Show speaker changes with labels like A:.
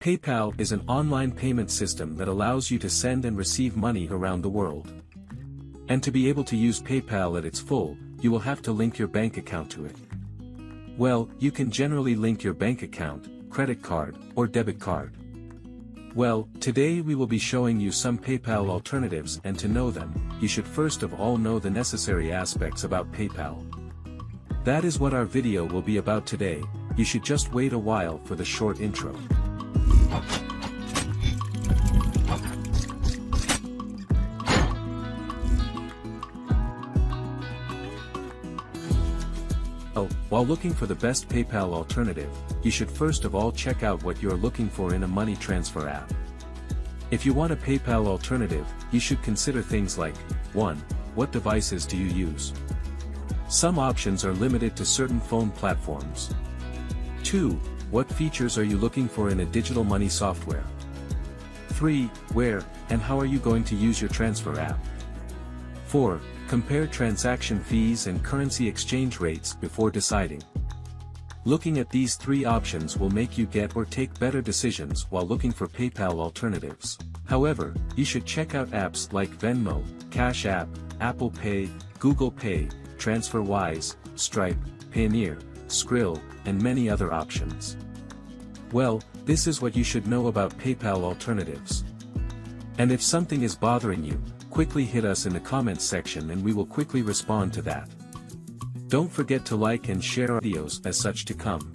A: PayPal is an online payment system that allows you to send and receive money around the world. And to be able to use PayPal at its full, you will have to link your bank account to it. Well, you can generally link your bank account, credit card, or debit card. Well, today we will be showing you some PayPal alternatives, and to know them, you should first of all know the necessary aspects about PayPal. That is what our video will be about today. You should just wait a while for the short intro. While looking for the best PayPal alternative, you should first of all check out what you are looking for in a money transfer app. If you want a PayPal alternative, you should consider things like, 1. What devices do you use? Some options are limited to certain phone platforms. 2. What features are you looking for in a digital money software? 3. Where, and how are you going to use your transfer app? 4. Compare transaction fees and currency exchange rates before deciding. Looking at these three options will make you get or take better decisions while looking for PayPal alternatives. However, you should check out apps like Venmo, Cash App, Apple Pay, Google Pay, TransferWise, Stripe, Payoneer, Skrill, and many other options. Well, this is what you should know about PayPal alternatives. And if something is bothering you, quickly hit us in the comments section and we will quickly respond to that. Don't forget to like and share our videos as such to come.